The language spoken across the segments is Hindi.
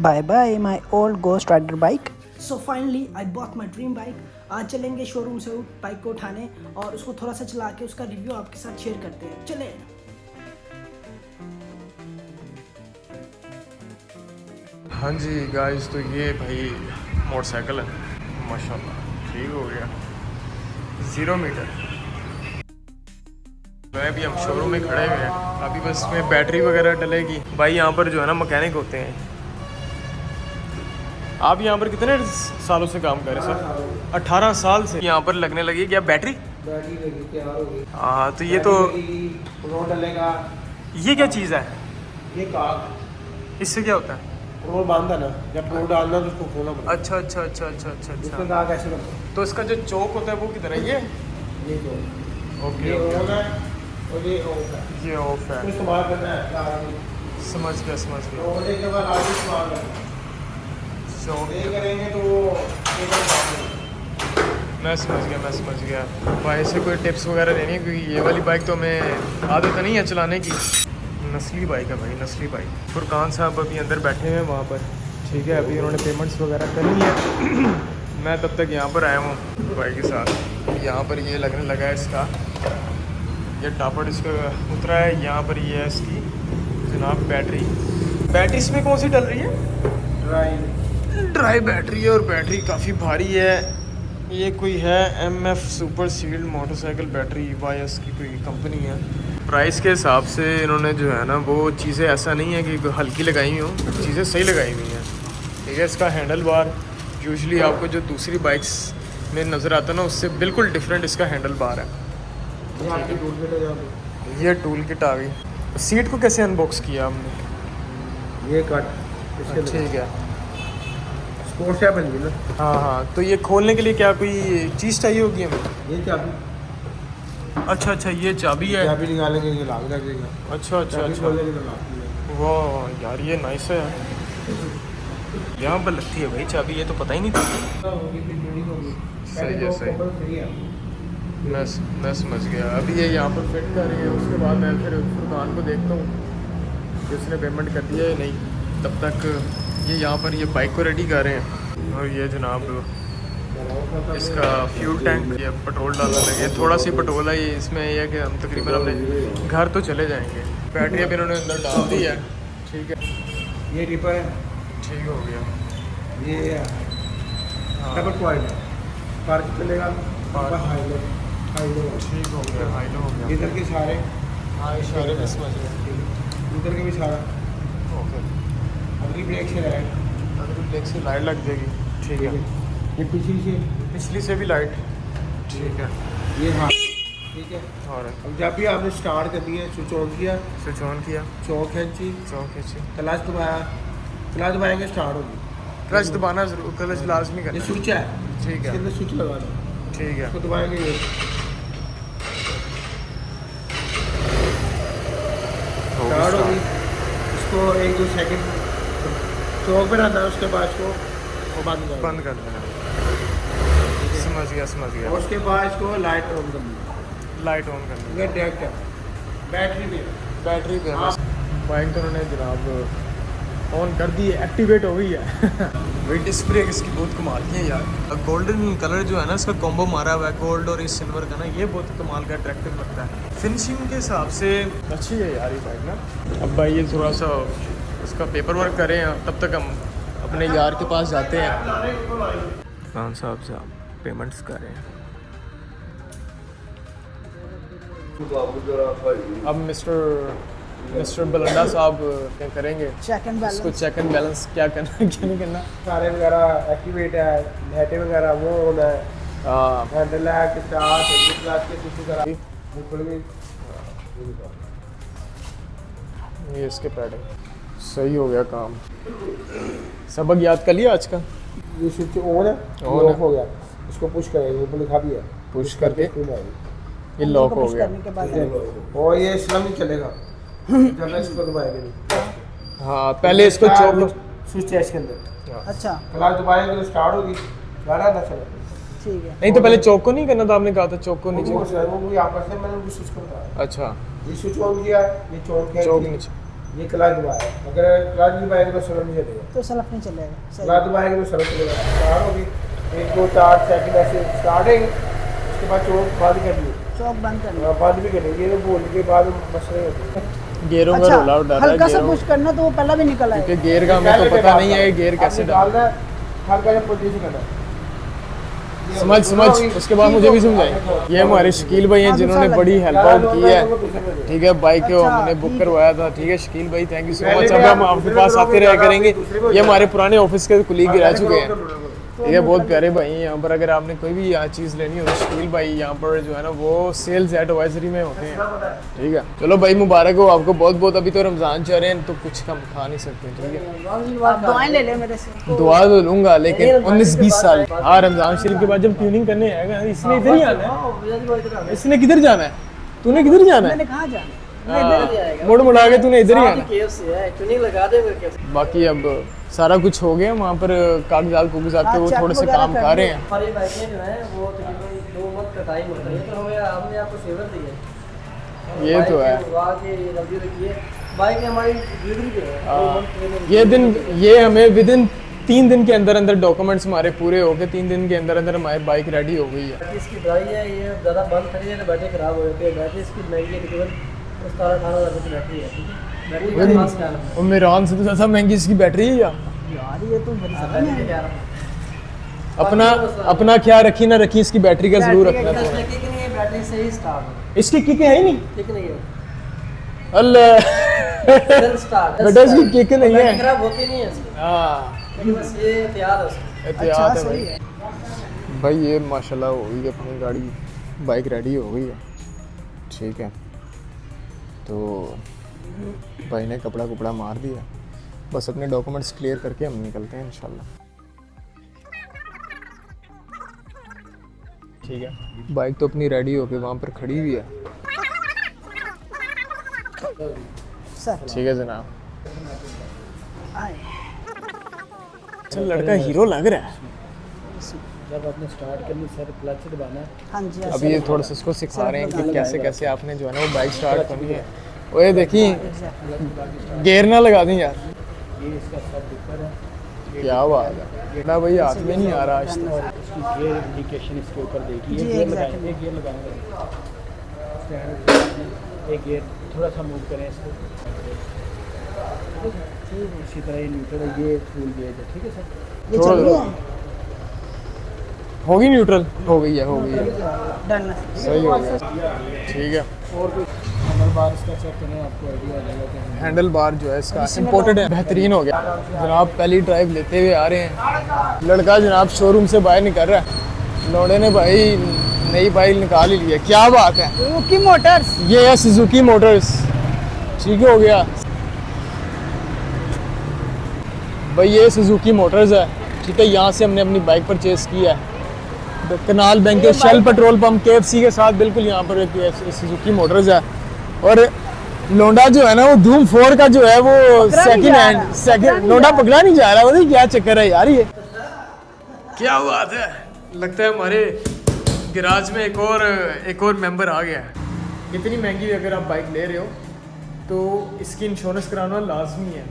Bye bye my old Ghost Rider bike. So finally I bought my dream bike. आज चलेंगे शोरूम से बाइक को उठाने और उसको थोड़ा सा चला के उसका रिव्यू आपके साथ शेयर करते हैं। चले। हाँ जी गाइस, तो ये भाई मोटरसाइकिल है, माशाल्लाह ठीक हो गया। 0 मीटर। मैं भी हम शोरूम में खड़े हुए हैं, अभी बस इसमें बैटरी वगैरह डलेगी। भाई यहाँ पर जो है ना मैकेनिक होते हैं। आप यहाँ पर कितने सालों से काम कर रहे हैं सर? 18 साल से यहाँ पर लगने लगी क्या बैटरी? लगी तैयार हो गई। हाँ, तो ये तो रोड डलेगा। ये क्या चीज़ है? ये काग। इससे क्या होता है? रोड बांधा ना, जब रोड डालना तो उसको खोलना पड़ेगा। अच्छा अच्छा अच्छा अच्छा अच्छा उसका अच्छा। काग ऐसे करते हैं। तो इसका जो चौक होता है वो किधर है? ये जो ओके ये ओके। ऑन है और ये ऑफ है। ये ऑफ है। इसको इस्तेमाल करना है आगे। समझ गया समझ गया। रोड के बाद आगे इस्तेमाल करना है। चौक ये करेंगे तो केबल काम नहीं। मैं समझ गया। भाई से कोई टिप्स वगैरह देनी है, क्योंकि ये वाली बाइक तो हमें आदत नहीं है चलाने की। नस्ली बाइक है भाई, नस्ली बाइक। फुरकान साहब अभी अंदर बैठे हैं वहाँ पर, ठीक है। अभी उन्होंने पेमेंट्स वगैरह करनी है। मैं तब तक यहाँ पर आया हूँ भाई के साथ। यहाँ पर ये लगने लगा है इसका, ये टापड़ इसका उतरा है। यहाँ पर ये है इसकी जनाब बैटरी इसमें कौन सी डल रही है? ड्राई बैटरी है, और बैटरी काफ़ी भारी है। ये कोई है MF super sealed motorcycle battery वायस की कोई कंपनी है। प्राइस के हिसाब से इन्होंने जो है ना वो चीज़ें ऐसा नहीं है कि हल्की लगाई हुई हों, चीज़ें सही लगाई हुई हैं, ठीक है। इसका हैंडल बार यूजुअली आपको जो दूसरी बाइक्स में नज़र आता है ना उससे बिल्कुल डिफरेंट इसका हैंडल बार है। ये टूल किट आ गई। सीट को कैसे अनबॉक्स किया हमने? ये कट ठीक है। स्पोर्ट्स टैप बन गई ना। हाँ, तो ये खोलने के लिए क्या कोई चीज़ चाहिए होगी हमें? ये चाबी। अच्छा, ये चाबी है। चाबी निकालेंगे ये लाग लगेगा। अच्छा। खोलेंगे तो लाग लगेगा। वाह यार, ये नाइस है यार। यहाँ पर लगती है भाई चाबी, ये तो पता ही नहीं था। सही है। मैं समझ गया। अभी ये यहाँ पर फिट कर रही है, उसके बाद मैं फिर फुरकान को देखता हूँ कि उसने पेमेंट कर दिया है नहीं। तब तक ये यहाँ पर ये बाइक को रेडी कर रहे हैं। और ये जनाब इसका फ्यूल टैंक, ये पेट्रोल डालने लगे। थोड़ा सी पेट्रोल है ये, इसमें यह है कि हम तकरीबन अपने घर तो चले जाएंगे। बैटरी अभी इन्होंने अंदर डाल दी है, ठीक है। ये टिपर है, ठीक हो गया। ये हाँ, डबल क्वाड है। पार्क चलेगा, हाई लो ठीक हो गया, हाई लो हो गया। इधर के सारे, हाँ, इशारे में समझ गया। इधर के भी सारा। ओके, अगली ब्रेक से लाइट, अगर ब्रेक से लाइट लग जाएगी, ठीक है। ये पिछली से भी लाइट, ठीक है। ये हाँ ठीक है। और अब जब भी आपने स्टार्ट करनी है, स्विच ऑन किया, स्विच ऑन किया, चौक खींची, चौक खींची, क्लच दबाया, क्लच दबाएंगे स्टार्ट होगी। क्लच दबाना जरूर, क्लच लाजमी ये करना। स्विच है, ठीक इसके है, अंदर स्विच लगाना, ठीक है। इसको दबाएंगे ये स्टार्ट होगी। इसको 1-2 सेकंड चौक पे रहना है, उसके बाद इसको वो बंद कर देना। समझ गया। और उसके बाद इसको लाइट ऑन करनी, लाइट ऑन करना, ये डायरेक्ट है बैटरी पे हाँ। बाइक तो उन्होंने जनाब ऑन कर दी है, एक्टिवेट हो गई है। वही डिस्प्ले इसकी बहुत कमाल की है यार। गोल्डन कलर जो है ना, इसका कॉम्बो मारा हुआ है गोल्ड और इस सिल्वर का ना, ये बहुत कमाल का अट्रैक्टिव लगता है। फिनिशिंग के हिसाब से अच्छी है यार ये बाइक ना। अब भाई ये थोड़ा सा इसका पेपर वर्क करें, तब तक हम अपने यार के पास जाते हैं। खान साहब से आप पेमेंट्स कर रहे हैं। अब मिस्टर बलंडा साहब क्या करेंगे? चेक एंड इसको बैलेंस। चेक एंड बैलेंस क्या करना क्या नहीं करना। सारे वगैरह एक्टिवेट है, नेटे वगैरह वो होना है, हाँ, हैंडल है कि स्टार्ट है, क्लच के किसी तरह वो खुल गई। ये इसके पैडिंग सही हो गया काम। सबक याद कर लिया आज का? ये स्विच ऑन है, ऑन है। ऑफ हो गया, इसको पुश करेंगे, ऊपर लिखा भी है पुश करके स्क्रीन आएगी। ये लॉक हो गया। करने के बाद और ये स्लम नहीं चलेगा जब इसको दबाएंगे नहीं। हाँ, पहले इसको चौक। स्विच है इसके अंदर, अच्छा क्लच दबाएंगे तो स्टार्ट होगी, गाना ना चले। ठीक है। नहीं तो पहले चौक को नहीं करना था, आपने कहा था चौक को नीचे। वो भी आपस में मैंने स्विच को बताया। अच्छा, ये स्विच ऑन किया, ये चौक चौक है, नीचे। ये क्लच दबाया, अगर क्लच नहीं दबाएगा तो स्लो नहीं चलेगा, तो सलफ नहीं चलेगा। सही। क्लच दबाएगा तो स्लो चलेगा। स्टार्ट होगी 1 2 4 सेकंड ऐसे स्टार्ट है, उसके बाद चौक बंद कर दिए, चौक बंद करना। बंद भी करेंगे तो बोल के बाद मसले होते हैं। गियरों का अच्छा, रोल आउट डाला है, हल्का सा गियरों पुश करना तो वो पहला भी निकल आएगा। क्योंकि गियर का हमें तो पता नहीं है गियर कैसे डालना डालना है, हल्का सा पोजीशन करना है। समझ उसके बाद मुझे भी समझाएं। ये हमारे शकील भाई हैं जिन्होंने बड़ी हेल्प आउट की है, ठीक है। बाइक को हमने बुक करवाया था, ठीक है शकील भाई, थैंक यू सो मच। अब हम आपके पास आते रहा करेंगे, ये हमारे पुराने ऑफिस के कुलीग रह चुके हैं, ठीक है। बहुत प्यारे भाई हैं यहाँ पर। अगर आपने कोई भी यहाँ चीज़ लेनी हो तो शकील भाई यहाँ पर जो है ना वो सेल्स एडवाइजरी में होते हैं, ठीक है। चलो भाई मुबारक हो आपको बहुत बहुत। अभी तो रमज़ान चल रहे हैं तो कुछ कम खा नहीं सकते, ठीक है। आप दुआएं ले ले मेरे से। दुआ तो लूंगा लेकिन 19-20 साल, हाँ रमज़ान शरीफ के बाद जब ट्यूनिंग करने आएगा इसने इधर ही आना है। इसने किधर जाना है? तूने किधर जाना है? मैंने कहाँ जाना? मुड़ मुड़ा के तूने इधर ही आना। लगा दे मेरे के। बाकी अब सारा कुछ हो गया वहाँ पर, कागजात के वो थोड़े से काम कर रहे हैं। हमारी बाइकें जो हैं वो तकरीबन 2 मंथ का टाइम होता है, तो हमें हमने आपको फेवर दी है। ये तो है। जल्दी रखिए, बाइक हमारी डिलीवरी पे है 2 मंथ ट्रेनिंग। ये हमें विदिन 3 दिन के अंदर अंदर डॉक्यूमेंट्स हमारे पूरे हो गए, 3 दिन के अंदर अंदर हमारी बाइक रेडी हो गई है। इसकी ड्राई है, ये ज़्यादा बंद खड़ी है तो बैटरी खराब हो जाती है। बैटरी इसकी महंगी है, तकरीबन 17-18 हज़ार की बैटरी है, ठीक है। बैटरी का खास ख्याल रखना। और मेरान से तो ज़्यादा महंगी इसकी बैटरी है यार। यार ये तो बड़ी ज़्यादा बैटरी का ख्याल रखना। अपना ख्याल रखी ना रखी, इसकी बैटरी का जरूर रखना। इसमें किक नहीं है, बैटरी से ही स्टार्ट है, इसकी किक है ही नहीं। किक नहीं है, अल्लाह सेल्फ स्टार्ट है। बेटा इसकी किक नहीं है। बैटरी खराब होती नहीं है इसकी, हाँ लेकिन बस ये एहतियात है उसकी। एहतियात अच्छा है सही है। भाई। ये माशाल्लाह हो गई अपनी गाड़ी, बाइक रेडी हो गई है, ठीक है। तो भाई ने कपड़ा मार दिया, बस अपने डॉक्यूमेंट्स क्लियर करके हम निकलते हैं इंशाल्लाह, ठीक है। बाइक तो अपनी रेडी होके वहाँ पर खड़ी हुई है, सर ठीक है जनाब। आए। चल लड़का हीरो लग रहा है। जब आपने स्टार्ट करनी सर क्लच दबाना है। हाँ जी। अभी ये थोड़ा सा इसको सिखा रहे हैं कि कैसे कैसे आपने जो है ना वो बाइक स्टार्ट करनी है। ओए देखिए गियर ना लगा दें यार। ये इसका सब ऊपर है, क्या बात है ना भाई, हाथ में नहीं आ रहा आज तक। इसकी गियर इंडिकेशन इसके ऊपर देखिए। जी, गियर exactly. लगाएंगे, एक गियर लगाएंगे, एक गियर थोड़ा सा मूव करें इसको, इसी तरह ये न्यूट्रल है, ये फुल गेज है, ठीक है सर। ये चल रही है। होगी न्यूट्रल, हो गई है डन। सही हो गया, ठीक है। और कोई हैंडल बार इसका चेक करें, आपको आइडिया आ जाएगा कि हैंडल बार जो है इसका इम्पोर्टेड है, बेहतरीन हो गया जनाब। पहली ड्राइव लेते हुए आ रहे हैं, लड़का जनाब शोरूम से बाहर निकल रहा है। लौड़े ने भाई नई बाइक निकाल ही ली है, क्या बात है। Suzuki Motors. ये है सुजुकी मोटर्स, ठीक हो गया भाई। ये सुजुकी मोटर्स है, ठीक है। यहाँ से हमने अपनी बाइक परचेज की है, कनाल बैंक के शेल पेट्रोल पंप KFC के साथ बिल्कुल यहाँ पर सुजुकी मोटर्स है। और लोंडा जो है ना वो धूम 4 का जो है वो सेकंड लोंडा पकड़ा नहीं जा रहा, पता नहीं क्या चक्कर है यार। ये क्या बात है, लगता है हमारे गैराज में एक और मेंबर आ गया है। इतनी महंगी अगर आप बाइक ले रहे हो तो इसकी इंश्योरेंस कराना लाजमी है।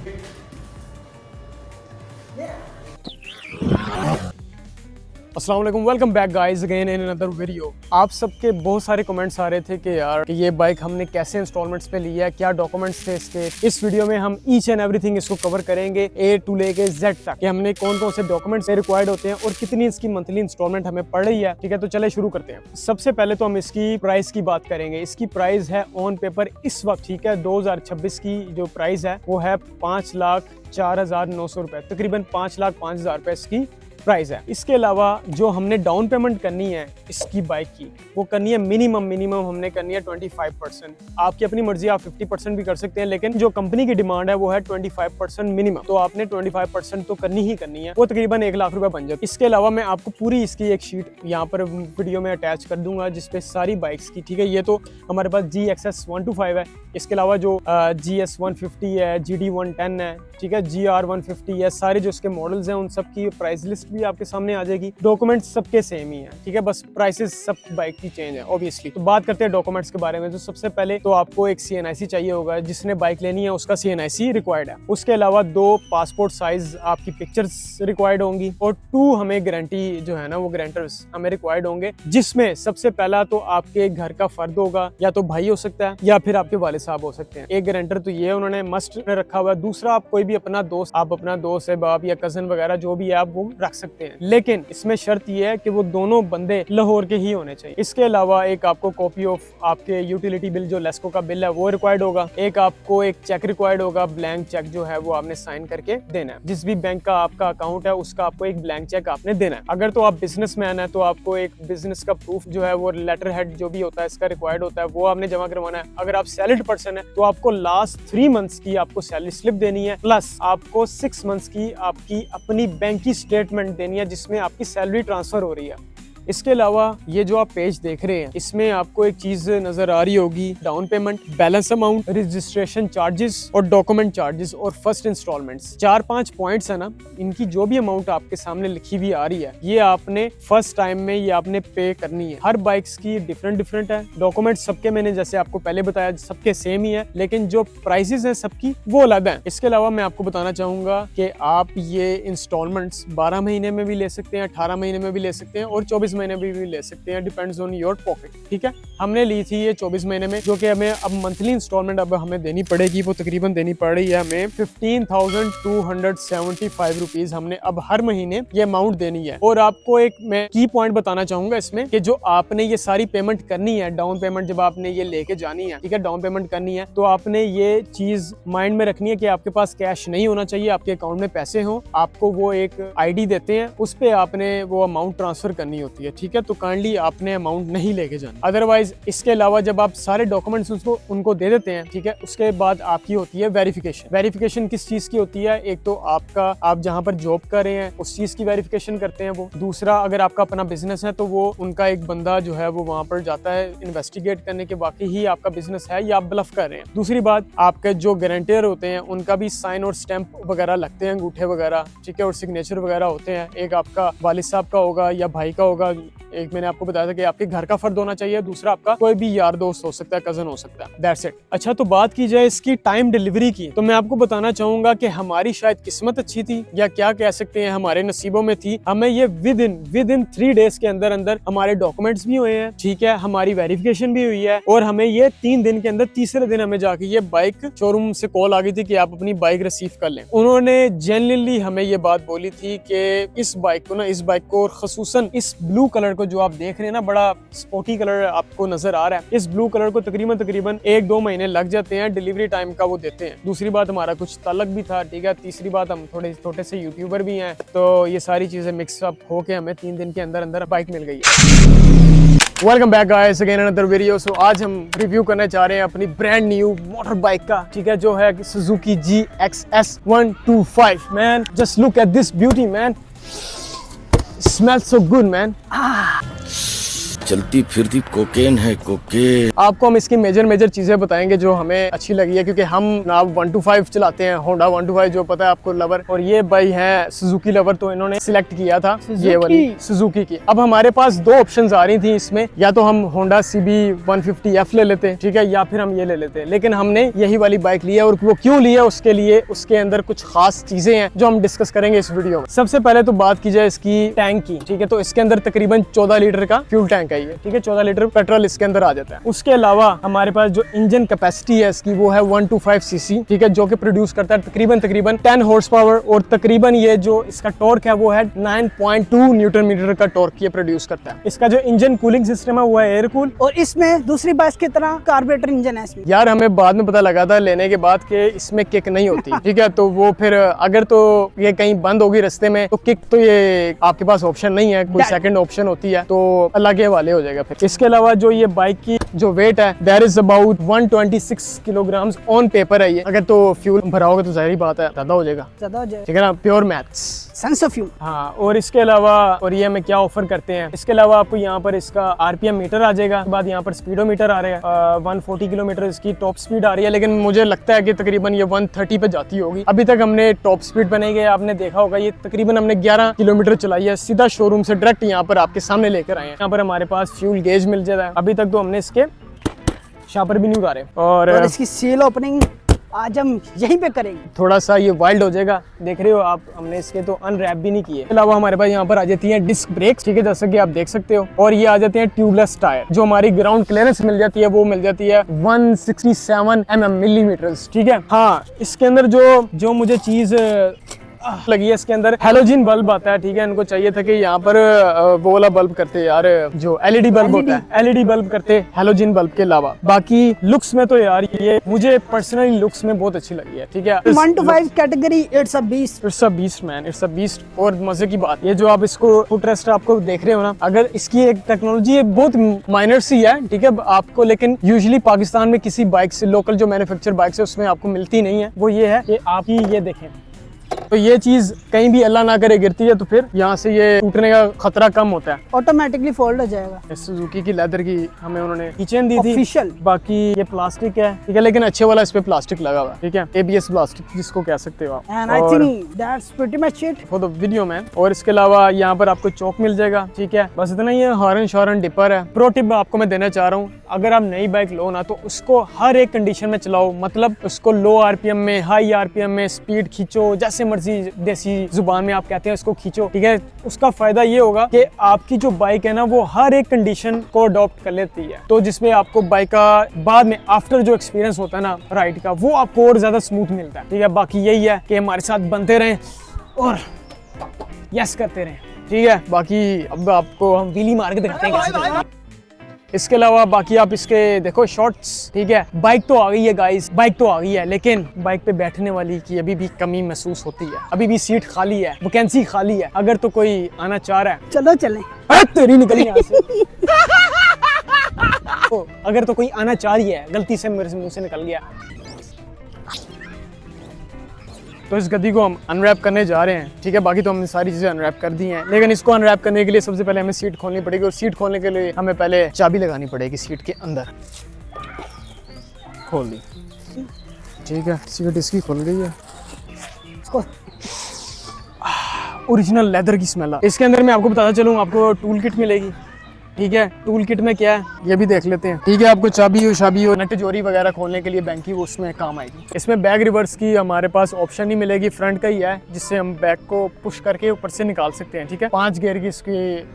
अस्सलाम वालेकुम, welcome back guys again in another video. आप सबके बहुत सारे कमेंट्स आ रहे थे कि यार कि ये बाइक हमने कैसे इंस्टॉलमेंट्स पे ली है, क्या डॉक्यूमेंट्स थे इसके। इस वीडियो में हम ईच एंड एवरीथिंग इसको कवर करेंगे, A to लेके Z तक, कि हमने कौन कौन से डॉक्यूमेंट्स रिक्वायर्ड होते हैं और कितनी इसकी मंथली इंस्टॉलमेंट हमें पड़ रही है, ठीक है। तो चले शुरू करते हैं। सबसे पहले तो हम इसकी प्राइस की बात करेंगे। इसकी प्राइस है ऑन पेपर इस वक्त, ठीक है, 2026 की जो प्राइस है वो है 5,04,900 रुपए, तकरीबन 5,05,000 रुपए इसकी प्राइस है। इसके अलावा जो हमने डाउन पेमेंट करनी है इसकी बाइक की, वो करनी है मिनिमम हमने करनी है 25%। आपकी अपनी मर्जी, आप 50% भी कर सकते हैं, लेकिन जो कंपनी की डिमांड है वो है 25% मिनिमम। तो आपने 25% तो करनी ही करनी है, वो तकरीबन 1 लाख रुपए बन जाए। इसके अलावा मैं आपको पूरी इसकी एक शीट यहाँ पर वीडियो में अटैच कर दूंगा जिसपे सारी बाइक्स की, ठीक है। ये तो हमारे पास GXS 125 है, इसके अलावा जो GS 150 है, GD 110 है, ठीक है, GR 150 है, सारे जो इसके मॉडल्स हैं उन सब की प्राइस लिस्ट भी आपके सामने आ जाएगी। डॉक्यूमेंट्स सबके सेम ही है, ठीक है, बस प्राइसेस सब बाइक की चेंज है ऑब्वियसली। तो बात करते हैं डॉक्यूमेंट्स के बारे में। तो सबसे पहले तो आपको एक CNIC चाहिए होगा, जिसने बाइक लेनी है उसका CNIC रिक्वायर्ड है। उसके अलावा 2 पासपोर्ट साइज आपकी पिक्चर्स रिक्वायर्ड होंगी और 2 हमें गारंटी जो है ना वो गारंटर्स हमें रिक्वायर्ड होंगे, जिसमें सबसे पहला तो आपके घर का फर्द होगा, या तो भाई हो सकता है या फिर आपके वालिद साहब हो सकते हैं। एक गारंटर तो ये उन्होंने मस्ट में रखा हुआ है। दूसरा आप कोई भी अपना दोस्त, आप अपना दोस्त है, बाप या कजन वगैरह जो भी है आप वो रख सकते हैं, लेकिन इसमें शर्त ये है कि वो दोनों बंदे लाहौर के ही होने चाहिए। इसके अलावा एक आपको कॉपी ऑफ आपके यूटिलिटी बिल जो लेस्को का बिल है वो रिक्वायर्ड होगा। एक आपको एक चेक रिक्वायर्ड होगा, ब्लैंक चेक जो है वो आपने साइन करके देना है। जिस भी बैंक का आपका अकाउंट है उसका आपको एक ब्लैंक चेक आपने देना है। अगर तो आप बिजनेसमैन है तो आपको एक बिजनेस का प्रूफ जो है वो लेटर हेड जो भी होता है इसका रिक्वायर्ड होता है, वो आपने जमा करवाना है। अगर आप सैलरीड पर्सन है तो आपको लास्ट 3 मंथ्स की आपको सैलरी स्लिप देनी है, प्लस आपको 6 मंथ्स की आपकी अपनी बैंक की स्टेटमेंट देनी है जिसमें आपकी सैलरी ट्रांसफर हो रही है। इसके अलावा ये जो आप पेज देख रहे हैं इसमें आपको एक चीज नजर आ रही होगी, down payment, balance amount, registration charges और डॉक्यूमेंट चार्जेस और फर्स्ट इंस्टॉलमेंट्स। 4-5 पॉइंट्स है ना, इनकी जो भी अमाउंट आपके सामने लिखी हुई आ रही है ये आपने फर्स्ट टाइम में ये आपने पे करनी है। हर बाइक्स की डिफरेंट है। डॉक्यूमेंट सबके मैंने जैसे आपको पहले बताया सबके सेम ही है, लेकिन जो प्राइसेस है सबकी वो अलग है। इसके अलावा मैं आपको बताना चाहूंगा कि आप ये इंस्टॉलमेंट्स 12 महीने में भी ले सकते हैं, 18 महीने में भी ले सकते हैं और 24 महीने भी ले सकते हैं, डिपेंड्स ऑन योर पॉकेट, ठीक है। हमने ली थी ये 24 महीने में, जो कि हमें अब मंथली इंस्टॉलमेंट अब हमें देनी पड़ेगी, वो तकरीबन देनी पड़ रही है हमें 15,275 रुपीज हमने अब हर महीने ये अमाउंट देनी है। और आपको एक मैं की पॉइंट बताना चाहूंगा इसमें कि जो आपने ये सारी पेमेंट करनी है, डाउन पेमेंट जब आपने ये लेके जानी है, ठीक है, डाउन पेमेंट करनी है तो आपने ये चीज माइंड में रखनी है कि आपके पास कैश नहीं होना चाहिए, आपके अकाउंट में पैसे हो। आपको वो एक ID देते हैं, उस पे आपने वो अमाउंट ट्रांसफर करनी होती है, ठीक है। तो काइंडली आपने अमाउंट नहीं लेके जाना। अदरवाइज इसके अलावा जब आप सारे डॉक्यूमेंट्स उनको दे देते हैं, ठीक है, उसके बाद आपकी होती है वेरिफिकेशन। वेरिफिकेशन किस चीज की होती है? एक तो आपका आप जहाँ पर जॉब कर रहे हैं उस चीज की वेरिफिकेशन करते हैं वो। दूसरा अगर आपका अपना बिजनेस है तो वो उनका एक बंदा जो है वो वहाँ पर जाता है इन्वेस्टिगेट करने के वाकई ही आपका बिजनेस है या आप ब्लफ कर रहे हैं। दूसरी बात, आपके जो गारंटर होते हैं उनका भी साइन और स्टैंप वगैरह लगते हैं, अंगूठे वगैरह, ठीक है, और सिग्नेचर वगैरह होते हैं। एक आपका वालिद साहब का होगा या भाई का होगा, एक मैंने आपको बताया था कि आपके घर का फर्द होना चाहिए, दूसरा आपका कोई भी यार दोस्त हो सकता है, कजन हो सकता है, दैट्स इट। अच्छा, तो बात की जाए इसकी टाइम डिलीवरी की, तो मैं आपको बताना चाहूंगा कि हमारी शायद किस्मत अच्छी थी या क्या कह सकते हैं हमारे नसीबों में थी। हमें ये विद इन 3 डेज के अंदर हमारे डॉक्यूमेंट्स भी हुए हैं, ठीक है, हमारी वेरिफिकेशन भी हुई है और हमें ये 3 दिन के अंदर तीसरे दिन हमें जाके ये बाइक शोरूम से कॉल आ गई थी कि आप अपनी बाइक रिसीव कर लें। उन्होंने जेन्युइनली हमें ये बात बोली थी कि इस बाइक को और खसूसन इस ब्लू कलर को जो आप देख रहे हैं ना, बड़ा स्पोर्टी कलर आपको नजर आ रहा है, इस ब्लू कलर को तकरीबन 1-2 महीने लग जाते हैं डिलीवरी टाइम का वो देते हैं। दूसरी बात, हमारा कुछ ताल्लुक भी था, ठीक है। तीसरी बात, हम थोड़े छोटे से यूट्यूबर भी हैं, तो ये सारी चीजें मिक्स अप होके हमें 3 दिन के अंदर बाइक मिल गई है। Welcome back guys again another video. So आज हम रिव्यू करने जा रहे हैं अपनी ब्रांड न्यू मोटर बाइक का, ठीक है, जो है Suzuki GXS 125। Man, just look at this beauty man, smells so good man। चलती फिरती कोकेन है कोकेन। आपको हम इसकी मेजर चीजें बताएंगे जो हमें अच्छी लगी है, क्योंकि हम ना 125 चलाते हैं, होंडा 125 जो पता है आपको लवर, और ये भाई है सुजुकी लवर, तो इन्होंने सिलेक्ट किया था ये वाली सुजुकी की। अब हमारे पास 2 ऑप्शंस आ रही थी इसमें, या तो हम होंडा CB 150F ले लेते, ठीक है, या फिर हम ये ले लेते, लेकिन हमने यही वाली बाइक ली है। और वो क्यों ली है उसके लिए उसके अंदर कुछ खास चीजें हैं जो हम डिस्कस करेंगे इस वीडियो में। सबसे पहले तो बात की जाए इसकी टैंक की, ठीक है, तो इसके अंदर तकरीबन 14 लीटर का फ्यूल टैंक है, ठीक है, 14 लीटर पेट्रोल इसके अंदर आ जाता है। उसके अलावा हमारे पास जो इंजन कैपेसिटी है इसकी वो है 125 सीसी, ठीक है, जो कि प्रोड्यूस करता है तकरीबन 10 हॉर्स पावर, और तकरीबन ये जो इसका टॉर्क है वो है 9.2 न्यूटन मीटर का टॉर्क ये प्रोड्यूस करता है। इसका जो इंजन कूलिंग सिस्टम है वो है एयर कूल, और इसमें दूसरी बाइक की तरह कार्बोरेटर इंजन है इसमें। यार हमें बाद में पता लगा था लेने के बाद कि इसमें किक नहीं होती, ठीक है, तो वो फिर अगर तो ये कहीं बंद होगी रास्ते में तो किक तो ये आपके पास ऑप्शन नहीं है, कोई सेकंड ऑप्शन होती है, तो अल्लाह के हवाले हो जाएगा फिर। इसके अलावा जो ये बाइक की जो वेट है that is about 126 kilograms on paper है ये। अगर तो फ्यूल भराओगे तो जाहिर बात है ज्यादा हो जाएगा, ज्यादा हो जाए। ठीक है ना, pure maths. Sense of humour. हाँ, और इसके अलावा और ये हमें क्या ऑफर करते हैं, इसके अलावा आपको यहाँ पर इसका आरपीएम मीटर आ जाएगा, उसके बाद यहाँ पर स्पीडोमीटर आ रहा है। 140 किलोमीटर इसकी टॉप स्पीड आ रही है, लेकिन मुझे लगता है कि तकरीबन ये 130 पे जाती होगी। अभी तक हमने टॉप स्पीड पे नहीं गए, आपने देखा होगा ये तकरीबन हमने 11 किलोमीटर चलाई है, सीधा शोरूम से डायरेक्ट यहाँ पर आपके सामने लेकर आए हैं। यहाँ पर हमारे पास फ्यूल गेज मिल जाता है। अभी तक तो हमने इसके शापर भी नहीं उतारे, और इसकी सील ओपनिंग आज हम यहीं पे करेंगे। थोड़ा सा ये वाइल्ड हो जाएगा, देख रहे हो आप, हमने इसके तो अनरैप भी नहीं किए। इसके अलावा हमारे पास यहाँ पर आ जाती है डिस्क ब्रेक्स, ठीक है, जैसा कि आप देख सकते हो, और ये आ जाते हैं ट्यूबलेस टायर। जो हमारी ग्राउंड क्लियरेंस मिल जाती है वो मिल जाती है 167 मिलीमीटर, ठीक है। हाँ, इसके अंदर जो मुझे चीज लगी है, इसके अंदर हेलोजन बल्ब आता है, ठीक है। इनको चाहिए था कि यहाँ पर वो वाला बल्ब करते यार, जो एलईडी बल्ब होता है, एलईडी बल्ब करते हेलोजन बल्ब के अलावा। बाकी लुक्स में तो यार ये मुझे पर्सनली लुक्स में बहुत अच्छी लगी है, ठीक है। 1 to 5 category, it's a beast. It's a beast man, it's a beast. और मजे की बात, ये जो आप इसको फुटरेस्ट आपको देख रहे हो ना, अगर इसकी एक टेक्नोलॉजी है बहुत माइनर सी है, ठीक है आपको, लेकिन यूजुअली पाकिस्तान में किसी बाइक से, लोकल जो मैन्युफैक्चर बाइक है उसमें आपको मिलती नहीं है। वो ये है कि आप ये देखें, तो ये चीज कहीं भी अल्लाह ना करे गिरती है तो फिर यहाँ से ये टूटने का खतरा कम होता है, ऑटोमेटिकली फोल्ड हो जाएगा। सुजुकी की लेदर की हमें उन्होंने कीचेन दी थी ऑफिशियल। बाकी ये प्लास्टिक है, ठीक है, लेकिन अच्छे वाला इस पे प्लास्टिक लगा हुआ है, ठीक है, ABS प्लास्टिक जिसको कह सकते हो आप। And I think that's pretty much it for the video man. और इसके अलावा यहाँ पर आपको चौक मिल जाएगा, ठीक है, बस इतना ही है। हॉर्न शॉर्न डिपर है। प्रो टिप आपको मैं देना चाह रहा हूँ, अगर आप नई बाइक लो ना तो उसको हर एक कंडीशन में चलाओ, मतलब उसको लो आरपीएम में, हाई आरपीएम में स्पीड खींचो, जैसे मर्जी देसी जुबान में आप कहते हैं उसको खींचो, ठीक है। उसका फायदा ये होगा कि आपकी जो बाइक है ना वो हर एक कंडीशन को अडॉप्ट कर लेती है, तो जिसमें आपको बाइक का बाद में आफ्टर जो एक्सपीरियंस होता है ना राइड का, वो आपको और ज्यादा स्मूथ मिलता है, ठीक है। बाकी यही है कि हमारे साथ बनते रहें और यस करते रहें, ठीक है। बाकी अब आपको हम व्हीली मार के दिखाते हैं कैसे चलती है। इसके अलावा बाकी आप इसके देखो शॉर्ट्स, ठीक है। बाइक तो आ गई है गाइस, बाइक तो आ गई है, लेकिन बाइक पे बैठने वाली की अभी भी कमी महसूस होती है। अभी भी सीट खाली है, वैकेंसी खाली है। अगर तो कोई आना चाह रहा है, चलो चलें। अरे तेरी निकली यहाँ से। तो अगर तो कोई आना चाह रही है, गलती से मेरे मुंह से निकल गया, तो इस गद्दी को हम अनरैप करने जा रहे हैं, ठीक है। बाकी तो हमने सारी चीज़ें अनरैप कर दी हैं, लेकिन इसको अनरैप करने के लिए सबसे पहले हमें सीट खोलनी पड़ेगी, और सीट खोलने के लिए हमें पहले चाबी लगानी पड़ेगी सीट के अंदर। खोल दी, ठीक है, सीट इसकी खुल गई है। ओरिजिनल लेदर की स्मेल है इसके अंदर। मैं आपको बताता चलूँ, आपको टूल किट मिलेगी, ठीक है। टूल किट में क्या है ये भी देख लेते हैं, ठीक है। आपको चाबी और नट जोरी वगैरह खोलने के लिए बैंक की, वो उसमें काम आएगी। इसमें बैग रिवर्स की हमारे पास ऑप्शन नहीं मिलेगी, फ्रंट का ही है, जिससे हम बैग को पुश करके ऊपर से निकाल सकते हैं, ठीक है। 5 गियर की इसकी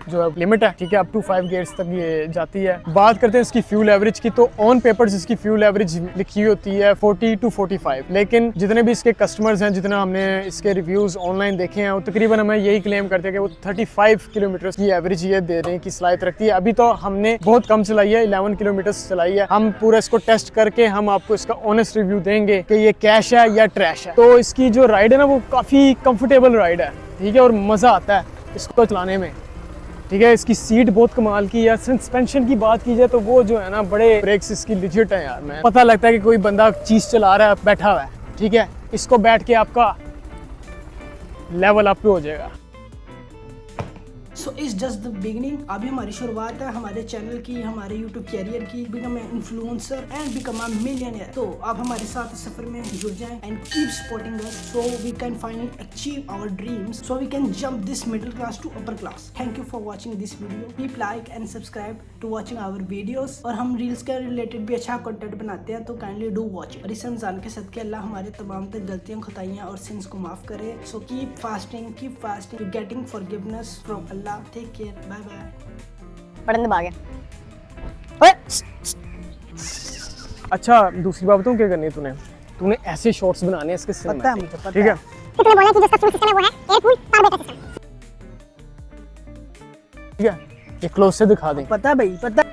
जो है लिमिट है, ठीक है, अप टू 5 गियर्स तक ये जाती है। बात करते हैं इसकी फ्यूल एवरेज की, तो ऑन पेपर्स इसकी फ्यूल एवरेज लिखी होती है 40 to 45, लेकिन जितने भी इसके कस्टमर्स हैं, जितना हमने इसके रिव्यूज ऑनलाइन देखे हैं, वो तकरीबन हमें यही क्लेम करते हैं कि वो 35 किलोमीटर की एवरेज ये देने की सलाहियत रखती है। अभी तो हमने बहुत कम चलाई है, 11 किलोमीटर चलाई है। हम पूरा इसको टेस्ट करके हम आपको इसका ऑनेस्ट रिव्यू देंगे कि ये कैश है या ट्रैश है। तो इसकी जो राइड है ना वो काफ़ी कंफर्टेबल राइड है, ठीक है, और मज़ा आता है इसको चलाने में, ठीक है। इसकी सीट बहुत कमाल की है। सस्पेंशन की बात की जाए तो वो जो है ना, बड़े ब्रेक्स इसकी लिजिट है यार। मैं पता लगता है कि कोई बंदा चीज़ चला रहा है, बैठा हुआ है, ठीक है। इसको बैठ के आपका लेवल अप हो जाएगा। So it's just the beginning. अभी हमारी शुरुआत है हमारे चैनल की, हमारे यूट्यूब कैरियर की, become an influencer and become a millionaire. तो आप हमारे साथ इस सफर में जुड़ जाएं and keep supporting us so we can finally achieve our dreams, so we can jump this middle class to upper class. Thank you for watching this video. Keep like and subscribe to watching our videos. और हम रील्स के रिलेटेड भी अच्छा कंटेंट बनाते हैं, तो काइंडली डू वॉच। और इस रमजान के सदके अल्लाह हमारे तमाम तक गलतियां, खताइयां और सिंस को माफ करे। So keep fasting, getting forgiveness from Allah. Take care, bye bye. Button दबा गया। अच्छा, दूसरी बात बताऊं क्या करनी है तूने ऐसे शॉर्ट्स बनाने हैं इसके पता है मुझे, पता ठीक है। तूने बोला कि जिसका सिस्टम है वो है एयर कूल कार्बोरेटर सिस्टम। ठीक है, ये क्लोज से दिखा दें। पता है भाई, पता।